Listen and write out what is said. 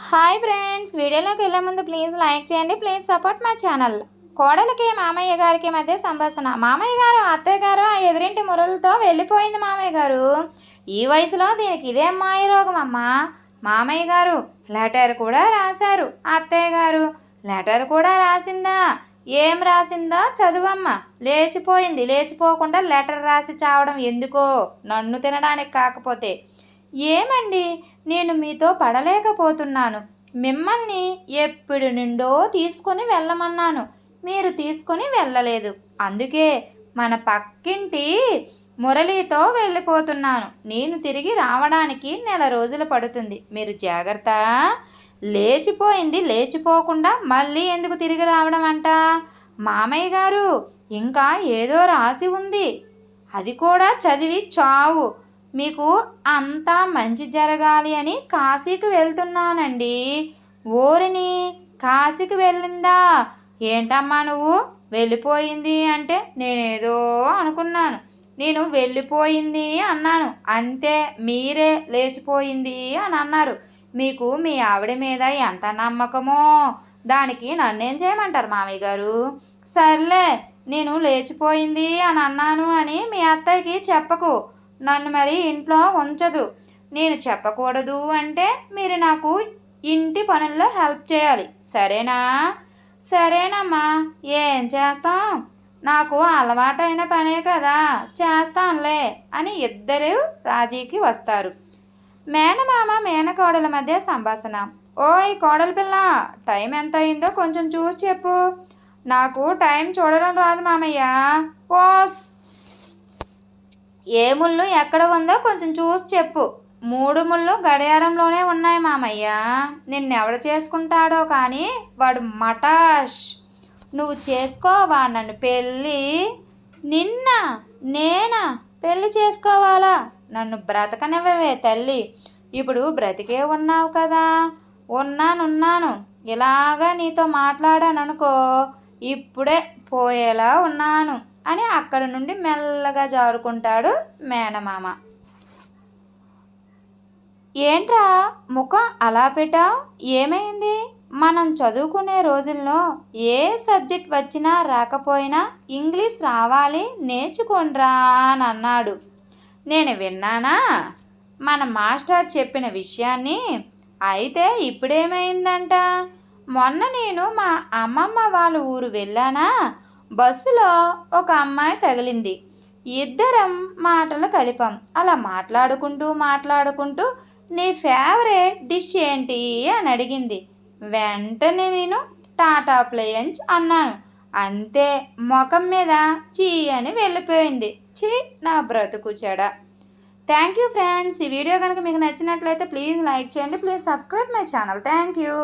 Hi friends, వీడియోలోకి వెళ్ళే ముందు ప్లీజ్ లైక్ చేయండి, ప్లీజ్ సపోర్ట్ మై ఛానల్. కోడలికి మామయ్య గారికి మధ్య సంభాషణ. మామయ్య గారు అత్తయ్య గారు ఆ ఎదురింటి మురళితో వెళ్ళిపోయింది. మామయ్య గారు, ఈ వయసులో దీనికి ఇదేం మాయ రోగం అమ్మా. మామయ్య గారు లెటర్ కూడా రాశారు. అత్తయ్య గారు లెటర్ కూడా రాసిందా? ఏం రాసిందా చదువమ్మ. లేచిపోయింది. లేచిపోకుండా లెటర్ రాసి చావడం ఎందుకో, నన్ను తినడానికి కాకపోతే. ఏమండి, నేను మీతో పడలేకపోతున్నాను. మిమ్మల్ని ఎప్పుడు నుండో తీసుకొని వెళ్ళమన్నాను, మీరు తీసుకొని వెళ్ళలేదు. అందుకే మన పక్కింటి మురళితో వెళ్ళిపోతున్నాను. నేను తిరిగి రావడానికి నెల రోజులు పడుతుంది. మీరు జాగ్రత్త. లేచిపోయింది, లేచిపోకుండా మళ్ళీ ఎందుకు తిరిగి రావడం అంట? మామయ్య గారు, ఇంకా ఏదో రాసి ఉంది, అది కూడా చదివి చావు. మీకు అంతా మంచి జరగాలి అని కాశీకి వెళ్తున్నానండి. ఓరిని, కాశీకి వెళ్ళిందా? ఏంటమ్మా నువ్వు వెళ్ళిపోయింది అంటే? నేనేదో అనుకున్నాను. నేను వెళ్ళిపోయింది అన్నాను అంతే. మీరే లేచిపోయింది అని అన్నారు. మీకు మీ ఆవిడ మీద ఎంత నమ్మకమో, దానికి నన్నేం చేయమంటారు మామయ్య గారు? సర్లే, నేను లేచిపోయింది అని అన్నాను అని మీ అత్తయ్యకి చెప్పకు. నన్ను మరి ఇంట్లో ఉంచదు. నేను చెప్పకూడదు అంటే మీరు నాకు ఇంటి పనుల్లో హెల్ప్ చేయాలి, సరేనా? సరేనమ్మా, ఏం చేస్తాం, నాకు అలవాటైన పనే కదా, చేస్తానులే అని ఇద్దరు రాజీకి వస్తారు. మేనమామ మేనకోడల మధ్య సంభాషణ. ఓయ్ కోడల పిల్ల, టైం ఎంత అయిందో కొంచెం చూసి చెప్పు. నాకు టైం చూడడం రాదు మామయ్య. పోస్, ఏ ముళ్ళు ఎక్కడ ఉందో కొంచెం చూసి చెప్పు. 3 ముళ్ళు గడియారంలోనే ఉన్నాయి మామయ్య. నిన్నెవడు చేసుకుంటాడో కానీ వాడు మటాష్. నువ్వు చేసుకోవా నన్ను పెళ్ళి? నిన్న నేనా పెళ్ళి చేసుకోవాలా? నన్ను బ్రతకనివ్వవే తల్లి. ఇప్పుడు బ్రతికే ఉన్నావు కదా. ఉన్నాను. ఇలాగా నీతో మాట్లాడాననుకో, ఇప్పుడే పోయేలా ఉన్నాను అని అక్కడి నుండి మెల్లగా జారుకుంటాడు మేనమామ. ఏంట్రా ముఖం అలా పెట్టావు? ఏమైంది? మనం చదువుకునే రోజుల్లో ఏ సబ్జెక్ట్ వచ్చినా రాకపోయినా ఇంగ్లీష్ రావాలి, నేర్చుకోండ్రా అని అన్నాడు. నేను విన్నానా మన మాస్టర్ చెప్పిన విషయాన్ని? అయితే ఇప్పుడేమైందంట? మొన్న నేను మా అమ్మమ్మ వాళ్ళ ఊరు వెళ్ళానా, బస్సులో ఒక అమ్మాయి తగిలింది. ఇద్దరం మాటలు కలిపాం. అలా మాట్లాడుకుంటూ నీ ఫేవరెట్ డిష్ ఏంటి అని అడిగింది. వెంటనే నేను టాటా ప్లేయన్స్ అన్నాను. అంతే, ముఖం మీద చీ అని వెళ్ళిపోయింది. చీ, నా బ్రతుకు చెడ. Thank you friends. ఈ వీడియో కనుక మీకు నచ్చినట్లయితే ప్లీజ్ లైక్ చేయండి, please subscribe my channel. Thank you.